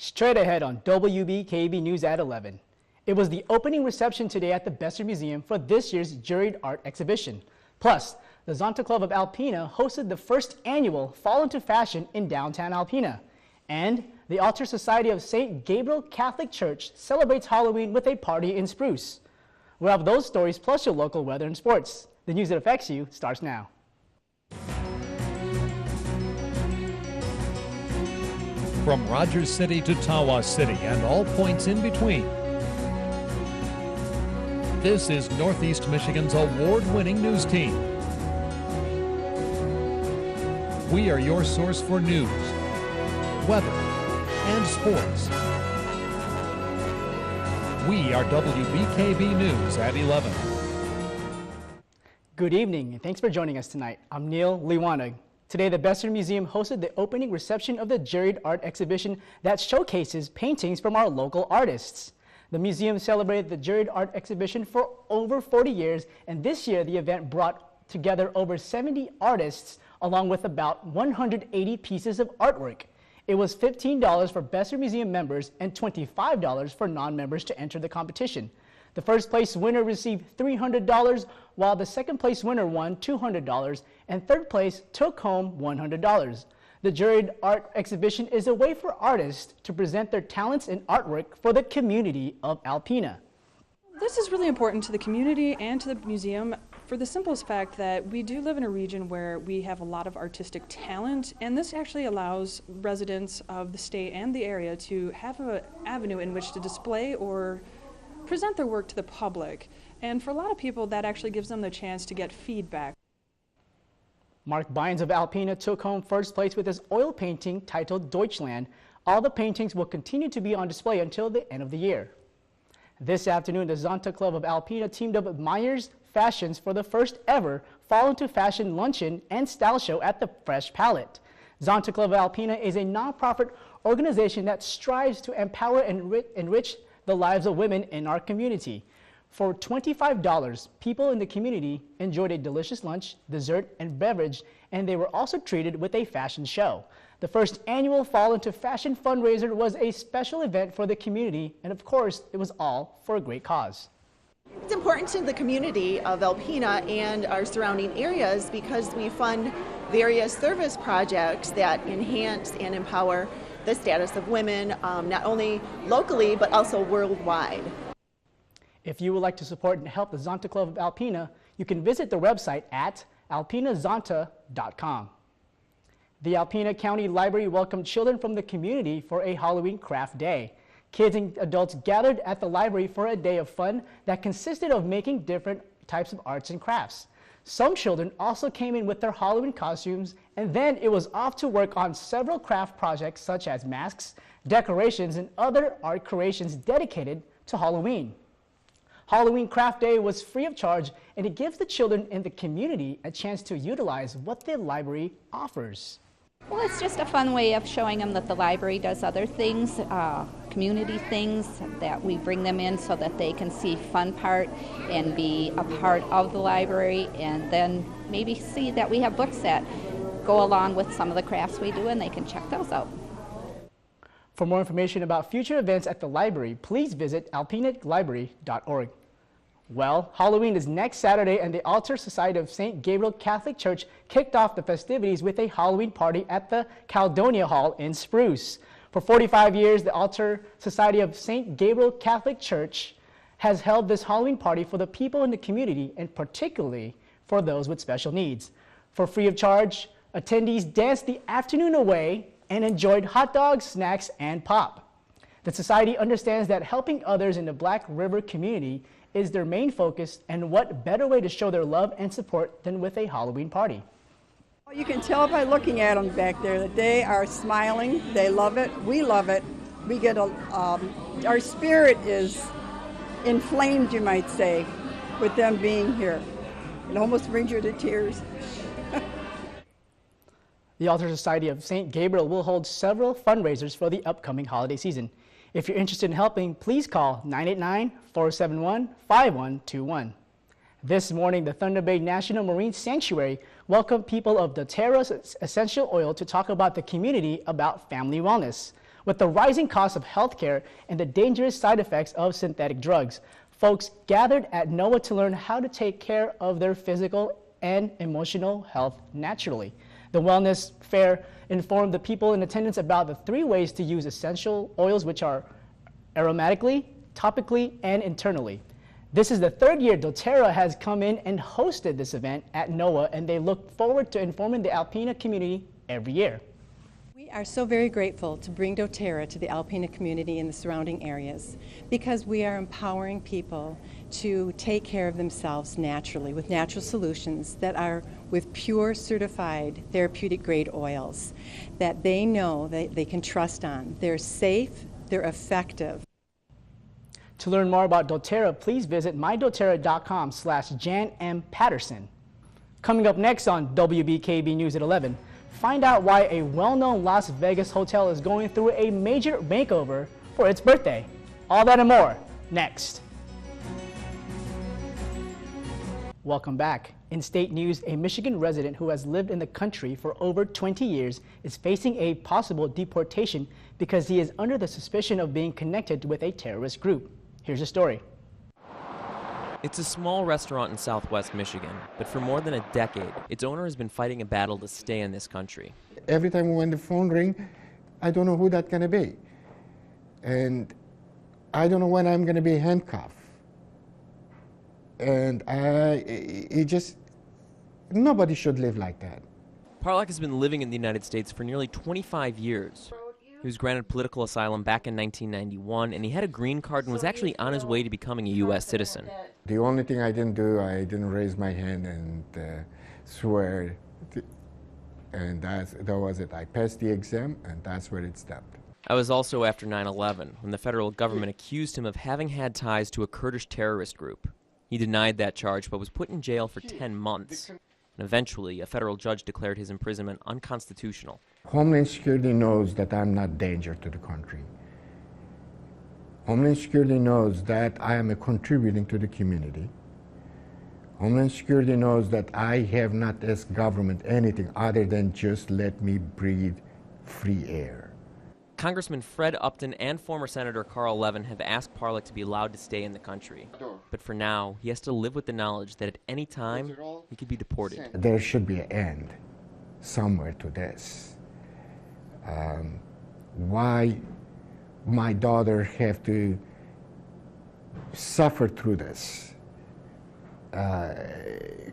Straight ahead on WBKB News at 11. It was the opening reception today at the Besser Museum for this year's juried art exhibition. Plus, the Zonta Club of Alpena hosted the first annual Fall into Fashion in downtown Alpena. And the Altar Society of St. Gabriel Catholic Church celebrates Halloween with a party in Spruce. We'll have those stories plus your local weather and sports. The news that affects you starts now. From Rogers City to Tawas City and all points in between. This is Northeast Michigan's award-winning news team. We are your source for news, weather, and sports. We are WBKB News at 11. Good evening, and thanks for joining us tonight. I'm Neil Liwanag. Today, the Besser Museum hosted the opening reception of the juried art exhibition that showcases paintings from our local artists. The museum celebrated the juried art exhibition for over 40 years, and this year the event brought together over 70 artists along with about 180 pieces of artwork. It was $15 for Besser Museum members and $25 for non-members to enter the competition. The first place winner received $300, while the second place winner won $200, and third place took home $100. The juried art exhibition is a way for artists to present their talents and artwork for the community of Alpena. This is really important to the community and to the museum for the simplest fact that we do live in a region where we have a lot of artistic talent, and this actually allows residents of the state and the area to have an avenue in which to display or present their work to the public. And for a lot of people, that actually gives them the chance to get feedback. Mark Bynes of Alpena took home first place with his oil painting titled Deutschland. All the paintings will continue to be on display until the end of the year. This afternoon, the Zonta Club of Alpena teamed up with Myers Fashions for the first ever Fall into Fashion luncheon and style show at the Fresh Palette. Zonta Club of Alpena is a nonprofit organization that strives to empower and enrich the lives of women in our community. For $25, people in the community enjoyed a delicious lunch, dessert, and beverage, and they were also treated with a fashion show. The first annual Fall into Fashion fundraiser was a special event for the community, and of course, it was all for a great cause. It's important to the community of Alpena and our surrounding areas because we fund various service projects that enhance and empower the status of women, not only locally, but also worldwide. If you would like to support and help the Zonta Club of Alpena, you can visit their website at alpenazonta.com. The Alpena County Library welcomed children from the community for a Halloween craft day. Kids and adults gathered at the library for a day of fun that consisted of making different types of arts and crafts. Some children also came in with their Halloween costumes, and then it was off to work on several craft projects such as masks, decorations, and other art creations dedicated to Halloween. Halloween Craft Day was free of charge, and it gives the children in the community a chance to utilize what the library offers. Well, it's just a fun way of showing them that the library does other things, community things, that we bring them in so that they can see fun part and be a part of the library, and then maybe see that we have books that go along with some of the crafts we do, and they can check those out. For more information about future events at the library, please visit alpenalibrary.org. Well, Halloween is next Saturday, and the Altar Society of St. Gabriel Catholic Church kicked off the festivities with a Halloween party at the Caledonia Hall in Spruce. For 45 years, the Altar Society of St. Gabriel Catholic Church has held this Halloween party for the people in the community, and particularly for those with special needs. For free of charge, attendees danced the afternoon away and enjoyed hot dogs, snacks, and pop. The society understands that helping others in the Black River community is their main focus, and what better way to show their love and support than with a Halloween party. You can tell by looking at them back there that they are smiling, they love it, we love it. We get our spirit is inflamed, you might say, with them being here. It almost brings you to tears. The Altar Society of St. Gabriel will hold several fundraisers for the upcoming holiday season. If you're interested in helping, please call 989-471-5121. This morning, the Thunder Bay National Marine Sanctuary welcomed people of doTERRA Essential Oil to talk about the community about family wellness. with the rising cost of healthcare and the dangerous side effects of synthetic drugs. Folks gathered at NOAA to learn how to take care of their physical and emotional health naturally. The wellness fair informed the people in attendance about the 3 ways to use essential oils, which are aromatically, topically, and internally. This is the 3rd year doTERRA has come in and hosted this event at NOAA, and they look forward to informing the Alpena community every year. We are so very grateful to bring doTERRA to the Alpena community and the surrounding areas because we are empowering people to take care of themselves naturally with natural solutions that are with pure certified therapeutic grade oils that they know that they can trust on. They're safe, they're effective. To learn more about doTERRA, please visit mydoterra.com/Jan M. Patterson. Coming up next on WBKB News at 11, find out why a well-known Las Vegas hotel is going through a major makeover for its birthday. All that and more, next. Welcome back. In state news, a Michigan resident who has lived in the country for over 20 years is facing a possible deportation because he is under the suspicion of being connected with a terrorist group. Here's the story. It's a small restaurant in southwest Michigan, but for more than a decade, its owner has been fighting a battle to stay in this country. Every time when the phone rings, I don't know who that's going to be. And I don't know when I'm going to be handcuffed. And nobody should live like that. Parlak has been living in the United States for nearly 25 years. He was granted political asylum back in 1991, and he had a green card and was actually on his way to becoming a U.S. citizen. The only thing I didn't do, I didn't raise my hand and swear, and that was it. I passed the exam, and that's where it stopped. I was also after 9/11, when the federal government accused him of having had ties to a Kurdish terrorist group. He denied that charge, but was put in jail for 10 months. And eventually, a federal judge declared his imprisonment unconstitutional. Homeland Security knows that I'm not a danger to the country. Homeland Security knows that I am contributing to the community. Homeland Security knows that I have not asked government anything other than just let me breathe free air. Congressman Fred Upton and former Senator Carl Levin have asked Parlak to be allowed to stay in the country. But for now, he has to live with the knowledge that at any time, he could be deported. There should be an end somewhere to this. Why my daughter have to suffer through this,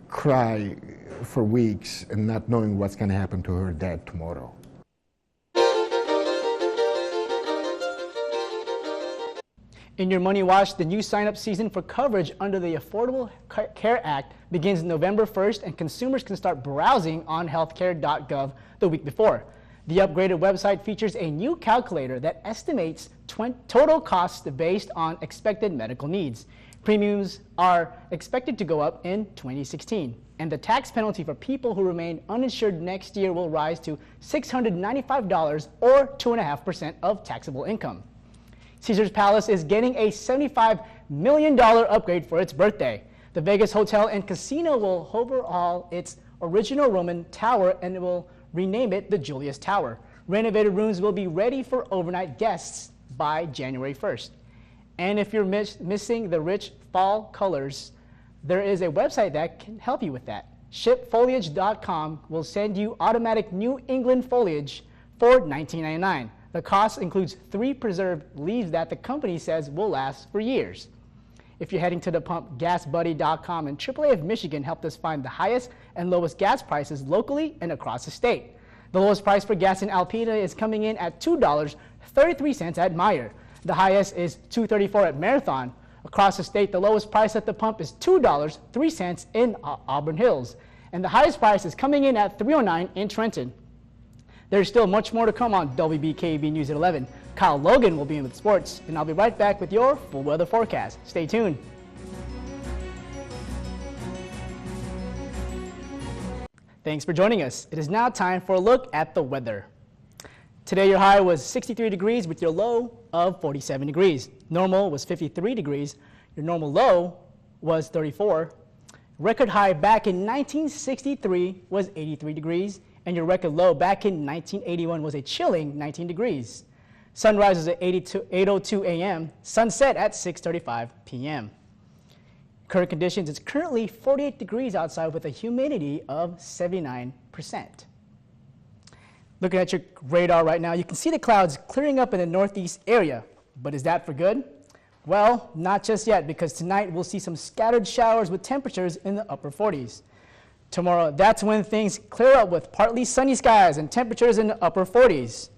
cry for weeks and not knowing what's going to happen to her dad tomorrow. In your Money Watch, the new sign-up season for coverage under the Affordable Care Act begins November 1st, and consumers can start browsing on healthcare.gov the week before. The upgraded website features a new calculator that estimates total costs based on expected medical needs. Premiums are expected to go up in 2016, and the tax penalty for people who remain uninsured next year will rise to $695 or 2.5% of taxable income. Caesars Palace is getting a $75 million upgrade for its birthday. The Vegas Hotel and Casino will overhaul its original Roman tower and it will rename it the Julius Tower. Renovated rooms will be ready for overnight guests by January 1st. And if you're missing the rich fall colors, there is a website that can help you with that. Shipfoliage.com will send you automatic New England foliage for $19.99. The cost includes 3 preserved leaves that the company says will last for years. If you're heading to the pump, GasBuddy.com and AAA of Michigan helped us find the highest and lowest gas prices locally and across the state. The lowest price for gas in Alpena is coming in at $2.33 at Meyer. The highest is $2.34 at Marathon. Across the state, the lowest price at the pump is $2.03 in Auburn Hills. And the highest price is coming in at $3.09 in Trenton. There's still much more to come on WBKB News at 11. Kyle Logan will be in with sports, and I'll be right back with your full weather forecast. Stay tuned. Thanks for joining us. It is now time for a look at the weather. Today your high was 63 degrees with your low of 47 degrees. Normal was 53 degrees. Your normal low was 34. Record high back in 1963 was 83 degrees. And your record low back in 1981 was a chilling 19 degrees. Sunrise is at 8:02 a.m., sunset at 6:35 p.m. Current conditions, it's currently 48 degrees outside with a humidity of 79%. Looking at your radar right now, you can see the clouds clearing up in the northeast area. But is that for good? Well, not just yet, because tonight we'll see some scattered showers with temperatures in the upper 40s. Tomorrow, that's when things clear up with partly sunny skies and temperatures in the upper 40s.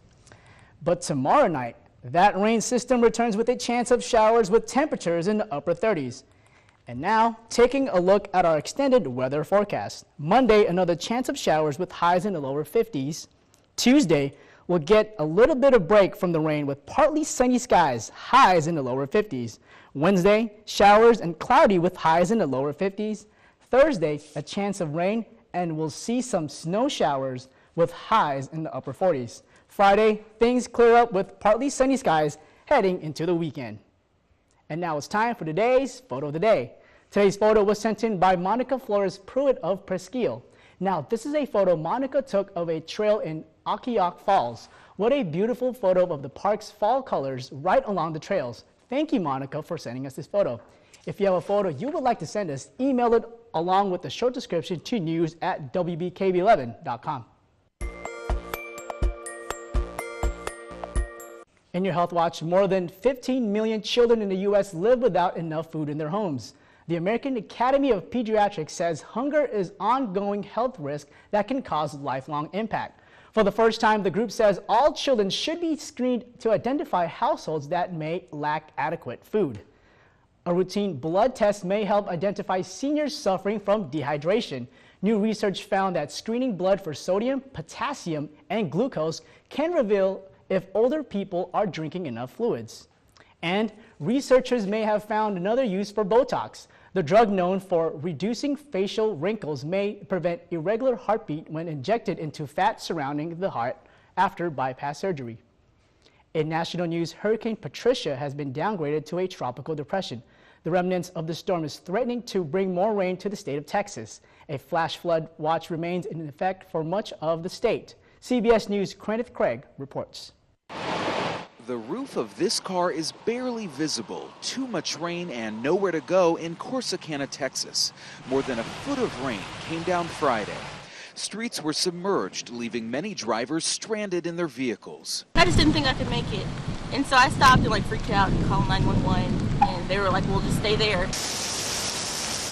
But tomorrow night, that rain system returns with a chance of showers with temperatures in the upper 30s. And now, taking a look at our extended weather forecast. Monday, another chance of showers with highs in the lower 50s. Tuesday, we'll get a little bit of break from the rain with partly sunny skies, highs in the lower 50s. Wednesday, showers and cloudy with highs in the lower 50s. Thursday, a chance of rain, and we'll see some snow showers with highs in the upper 40s. Friday, things clear up with partly sunny skies heading into the weekend. And now it's time for today's photo of the day. Today's photo was sent in by Monica Flores Pruitt of Presqu'île. Now, this is a photo Monica took of a trail in Akiak Falls. What a beautiful photo of the park's fall colors right along the trails. Thank you, Monica, for sending us this photo. If you have a photo you would like to send us, email it along with the short description to news@wbkb11.com. In your Health Watch, more than 15 million children in the U.S. live without enough food in their homes. The American Academy of Pediatrics says hunger is an ongoing health risk that can cause lifelong impact. For the first time, the group says all children should be screened to identify households that may lack adequate food. A routine blood test may help identify seniors suffering from dehydration. New research found that screening blood for sodium, potassium, and glucose can reveal if older people are drinking enough fluids. And researchers may have found another use for Botox. The drug known for reducing facial wrinkles may prevent irregular heartbeat when injected into fat surrounding the heart after bypass surgery. In national news, Hurricane Patricia has been downgraded to a tropical depression. The remnants of the storm is threatening to bring more rain to the state of Texas. A flash flood watch remains in effect for much of the state. CBS News' Kenneth Craig reports. The roof of this car is barely visible. Too much rain and nowhere to go in Corsicana, Texas. More than a foot of rain came down Friday. Streets were submerged, leaving many drivers stranded in their vehicles. I just didn't think I could make it. And so I stopped and freaked out and called 911. And they were like, "We'll just stay there."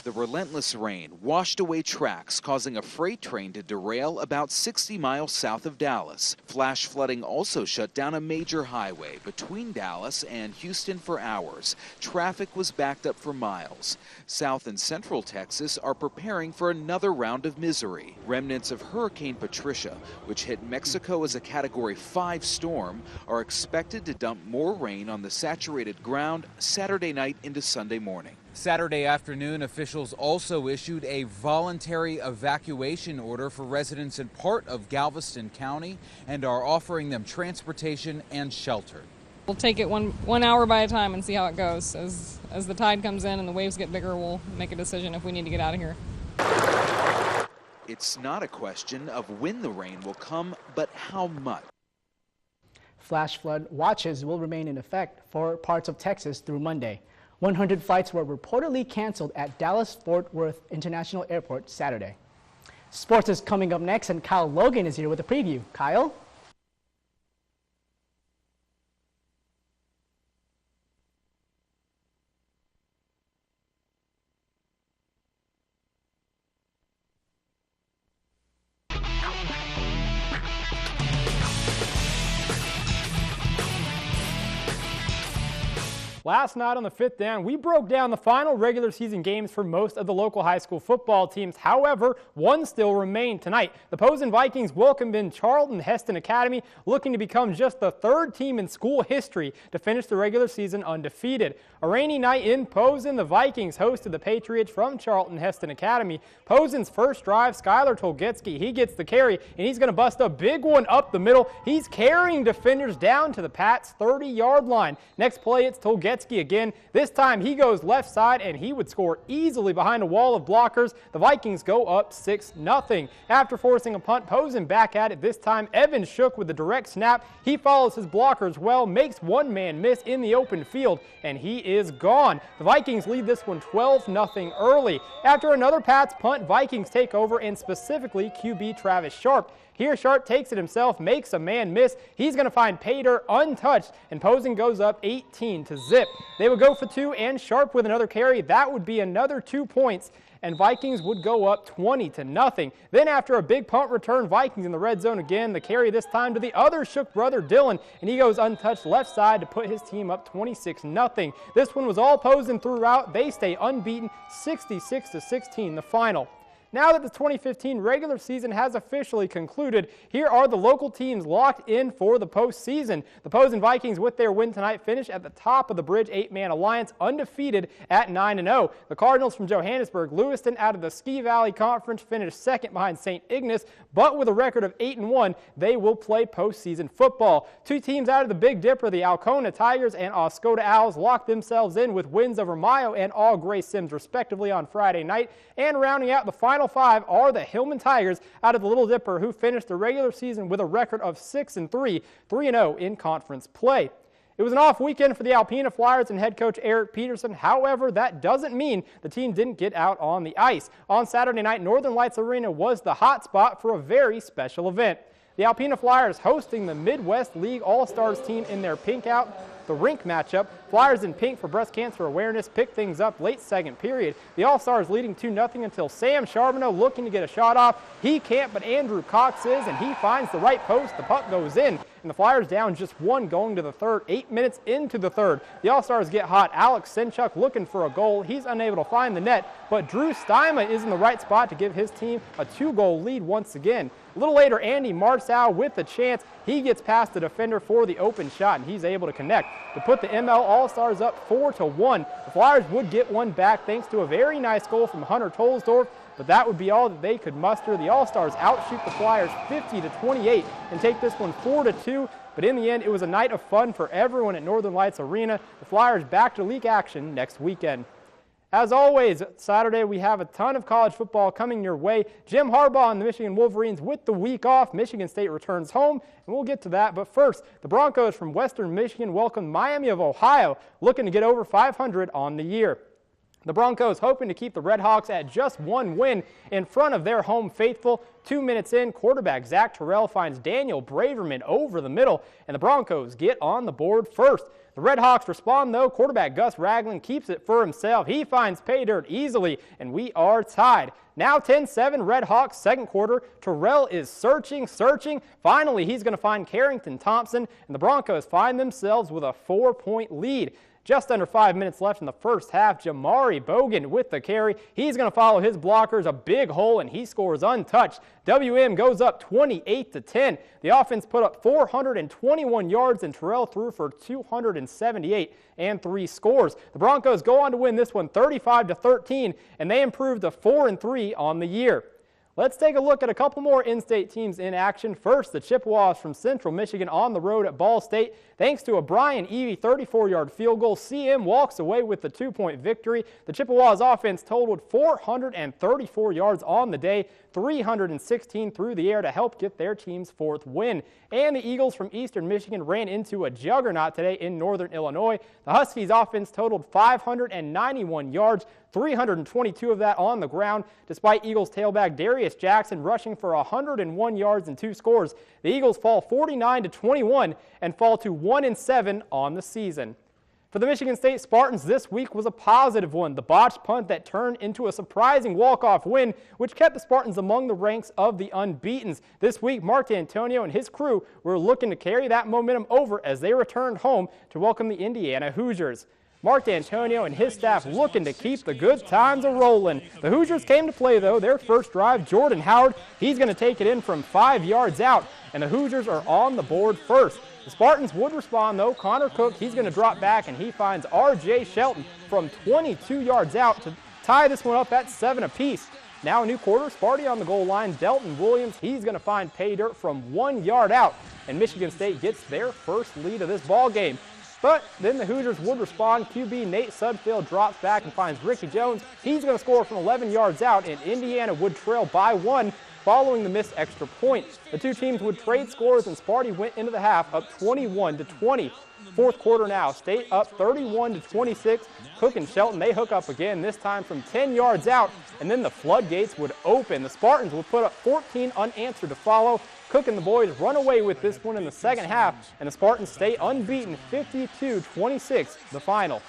The relentless rain washed away tracks, causing a freight train to derail about 60 miles south of Dallas. Flash flooding also shut down a major highway between Dallas and Houston for hours. Traffic was backed up for miles. South and central Texas are preparing for another round of misery. Remnants of Hurricane Patricia, which hit Mexico as a Category 5 storm, are expected to dump more rain on the saturated ground Saturday night into Sunday morning. Saturday afternoon, officials also issued a voluntary evacuation order for residents in part of Galveston County and are offering them transportation and shelter. We'll take it one hour by a time and see how it goes. As the tide comes in and the waves get bigger, we'll make a decision if we need to get out of here. It's not a question of when the rain will come, but how much. Flash flood watches will remain in effect for parts of Texas through Monday. 100 flights were reportedly canceled at Dallas-Fort Worth International Airport Saturday. Sports is coming up next, and Kyle Logan is here with a preview. Kyle? Last night on the Fifth Down, we broke down the final regular season games for most of the local high school football teams. However, one still remained tonight. The Posen Vikings welcomed in Charlton Heston Academy, looking to become just the third team in school history to finish the regular season undefeated. A rainy night in Posen, the Vikings hosted the Patriots from Charlton Heston Academy. Posen's first drive, Skylar Tolgetsky, he gets the carry, and he's going to bust a big one up the middle. He's carrying defenders down to the Pats' 30-yard line. Next play, it's Tolgetsky Gretzky again. This time he goes left side and he would score easily behind a wall of blockers. The Vikings go up 6-0. After forcing a punt, Posen back at it. This time Evans shook with a direct snap. He follows his blockers well, makes one man miss in the open field, and he is gone. The Vikings lead this one 12-0 early. After another Pats punt, Vikings take over, and specifically QB Travis Sharp. Here Sharp takes it himself, makes a man miss. He's going to find Pater untouched, and Posen goes up 18-0. They would go for 2, and Sharp with another carry. That would be another 2 points, and Vikings would go up 20-0. Then after a big punt return, Vikings in the red zone again. The carry this time to the other Shook brother, Dylan, and he goes untouched left side to put his team up 26-0. This one was all Posen throughout. They stay unbeaten, 66-16 the final. Now that the 2015 regular season has officially concluded, here are the local teams locked in for the postseason. The Posen Vikings, with their win tonight, finish at the top of the Bridge 8-man alliance, undefeated at 9-0. The Cardinals from Johannesburg, Lewiston, out of the Ski Valley Conference, finished second behind St. Ignace, but with a record of 8-1, they will play postseason football. 2 teams out of the Big Dipper, the Alcona Tigers and Oscoda Owls, locked themselves in with wins over Mayo and All Gray Sims, respectively, on Friday night. And rounding out the final 5 are the Hillman Tigers out of the Little Dipper, who finished the regular season with a record of 6-3, 3-0 in conference play. It was an off weekend for the Alpena Flyers and head coach Eric Peterson. However, that doesn't mean the team didn't get out on the ice. On Saturday night, Northern Lights Arena was the hot spot for a very special event. The Alpena Flyers hosting the Midwest League All-Stars team in their pink out the rink matchup. Flyers in pink for breast cancer awareness picked things up late second period. The All-Stars leading 2-0 until Sam Charbonneau looking to get a shot off. He can't, but Andrew Cox is, and he finds the right post. The puck goes in, and the Flyers down just 1 going to the third. 8 minutes into the third, the All-Stars get hot. Alex Senchuk looking for a goal. He's unable to find the net, but Drew Steima is in the right spot to give his team a 2-goal lead once again. A little later, Andy Marsow with the chance. He gets past the defender for the open shot, and he's able to connect to put the ML All-Stars up 4-1. The Flyers would get one back thanks to a very nice goal from Hunter Tolsdorf, but that would be all that they could muster. The All-Stars outshoot the Flyers 50-28 and take this one 4-2. But in the end, it was a night of fun for everyone at Northern Lights Arena. The Flyers back to league action next weekend. As always, Saturday we have a ton of college football coming your way. Jim Harbaugh and the Michigan Wolverines with the week off. Michigan State returns home, and we'll get to that. But first, the Broncos from Western Michigan welcome Miami of Ohio, looking to get over 500 on the year. The Broncos hoping to keep the Redhawks at just 1 win in front of their home faithful. 2 minutes in, quarterback Zach Terrell finds Daniel Braverman over the middle, and the Broncos get on the board first. The Redhawks respond, though. Quarterback Gus Ragland keeps it for himself. He finds pay dirt easily, and we are tied. Now 10-7, Redhawks, second quarter. Terrell is searching. Finally, he's going to find Carrington Thompson, and the Broncos find themselves with a 4-point lead. Just under 5 minutes left in the first half. Jamari Bogan with the carry. He's going to follow his blockers, a big hole, and he scores untouched. WM goes up 28-10. The offense put up 421 yards, and Terrell threw for 278 and 3 scores. The Broncos go on to win this one 35-13, and they improved to 4-3 on the year. Let's take a look at a couple more in-state teams in action. First, the Chippewas from Central Michigan on the road at Ball State. Thanks to a Brian Evie 34-yard field goal, CM walks away with the 2-point victory. The Chippewas offense totaled 434 yards on the day, 316 through the air to help get their team's 4th win. And the Eagles from Eastern Michigan ran into a juggernaut today in Northern Illinois. The Huskies offense totaled 591 yards, 322 of that on the ground, despite Eagles tailback Darius Jackson rushing for 101 yards and 2 scores. The Eagles fall 49-21 and fall to 1-7 on the season. For the Michigan State Spartans, this week was a positive one. The botched punt that turned into a surprising walk-off win, which kept the Spartans among the ranks of the unbeatens. This week, Mark D'Antonio and his crew were looking to carry that momentum over as they returned home to welcome the Indiana Hoosiers. Mark D'Antonio and his staff looking to keep the good times a-rolling. The Hoosiers came to play, though. Their first drive, Jordan Howard, he's going to take it in from 5 yards out, and the Hoosiers are on the board first. The Spartans would respond, though. Connor Cook, he's going to drop back, and he finds R.J. Shelton from 22 yards out to tie this one up at 7 apiece. Now a new quarter, Sparty on the goal line. Delton Williams, he's going to find pay dirt from 1 yard out, and Michigan State gets their first lead of this ball game. But then the Hoosiers would respond. QB Nate Sudfeld drops back and finds Ricky Jones. He's going to score from 11 yards out, and Indiana would trail by 1 following the missed extra point. The two teams would trade scores, and Sparty went into the half up 21-20. Fourth quarter now, State up 31-26. Cook and Shelton, they hook up again, this time from 10 yards out, and then the floodgates would open. The Spartans would put up 14 unanswered to follow. Cook and the boys run away with this one in the second half, and the Spartans stay unbeaten, 52-26, the final.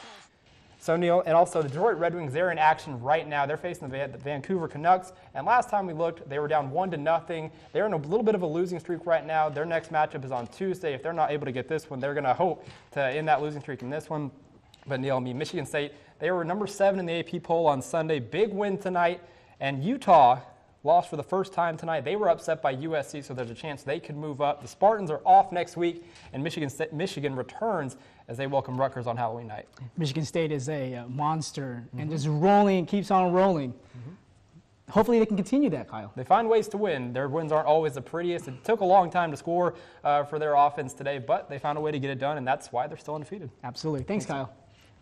So, Neil, and also the Detroit Red Wings, they're in action right now. They're facing the Vancouver Canucks, and last time we looked, they were down 1-0. They're in a little bit of a losing streak right now. Their next matchup is on Tuesday. If they're not able to get this one, they're going to hope to end that losing streak in this one. But, Neil, Michigan State, they were number 7 in the AP poll on Sunday. Big win tonight, and Utah lost for the first time tonight. They were upset by USC, so there's a chance they could move up. The Spartans are off next week, and Michigan returns as they welcome Rutgers on Halloween night. Michigan State is a monster and just rolling, keeps on rolling. Hopefully they can continue that, Kyle. They find ways to win. Their wins aren't always the prettiest. It took a long time to score for their offense today, but they found a way to get it done, and that's why they're still undefeated. Absolutely. Thanks, Kyle.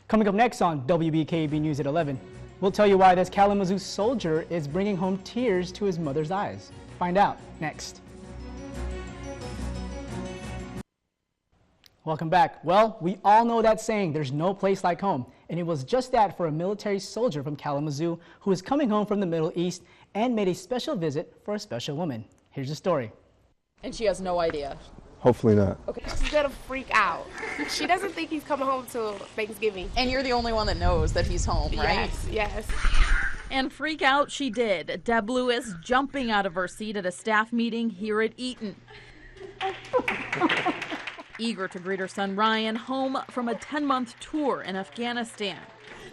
Coming up next on WBKB News at 11, we'll tell you why this Kalamazoo soldier is bringing home tears to his mother's eyes. Find out next. Welcome back. Well, we all know that saying, there's no place like home. And it was just that for a military soldier from Kalamazoo who is coming home from the Middle East and made a special visit for a special woman. Here's the story. And she has no idea. Hopefully not. Okay, she's gonna freak out. She doesn't think he's coming home till Thanksgiving. And you're the only one that knows that he's home, right? Yes, yes. And freak out she did. Deb Lewis jumping out of her seat at a staff meeting here at Eaton. Eager to greet her son Ryan home from a 10-month tour in Afghanistan.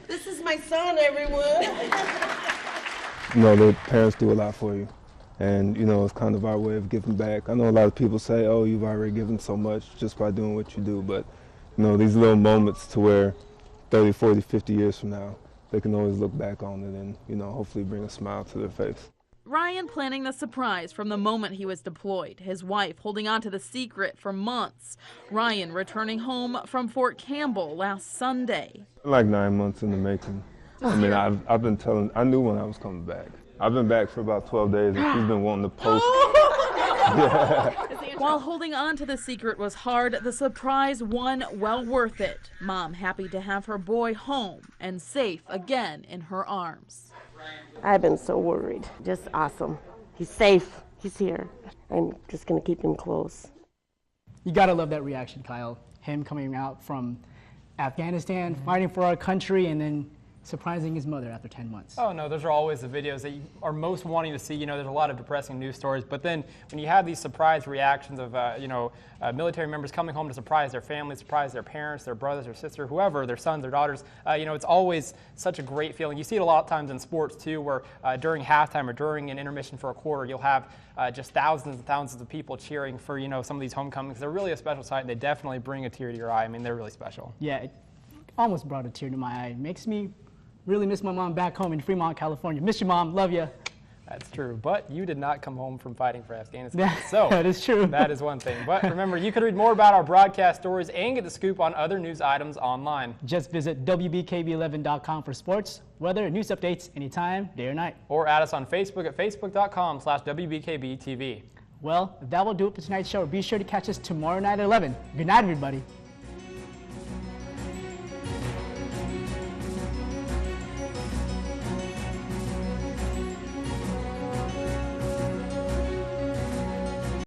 This is my son, everyone. You know, the parents do a lot for you. And, you know, it's kind of our way of giving back. I know a lot of people say, oh, you've already given so much just by doing what you do. But, you know, these little moments to where 30, 40, 50 years from now, they can always look back on it and, you know, hopefully bring a smile to their face. Ryan planning the surprise from the moment he was deployed, his wife holding on to the secret for months. Ryan returning home from Fort Campbell last Sunday. Like 9 months in the making. I mean, I've been telling, I knew when I was coming back. I've been back for about 12 days and she's been wanting to post. While holding on to the secret was hard, the surprise one well worth it. Mom happy to have her boy home and safe again in her arms. I've been so worried. Just awesome. He's safe. He's here. I'm just going to keep him close. You got to love that reaction, Kyle. Him coming out from Afghanistan, fighting for our country, and then surprising his mother after 10 months. Oh, no, those are always the videos that you are most wanting to see. You know, there's a lot of depressing news stories, but then when you have these surprise reactions of, military members coming home to surprise their family, surprise their parents, their brothers or sister, whoever, their sons, their daughters, it's always such a great feeling. You see it a lot of times in sports, too, where during halftime or during an intermission for a quarter, you'll have just thousands and thousands of people cheering for, some of these homecomings. They're really a special sight, and they definitely bring a tear to your eye. I mean, they're really special. Yeah, it almost brought a tear to my eye. It makes me really miss my mom back home in Fremont, California. Miss you, Mom. Love you. That's true, but you did not come home from fighting for Afghanistan. So that is true. That is one thing. But remember, you can read more about our broadcast stories and get the scoop on other news items online. Just visit WBKB11.com for sports, weather, and news updates anytime, day or night. Or add us on Facebook at facebook.com/WBKBTV. Well, that will do it for tonight's show. Be sure to catch us tomorrow night at 11. Good night, everybody.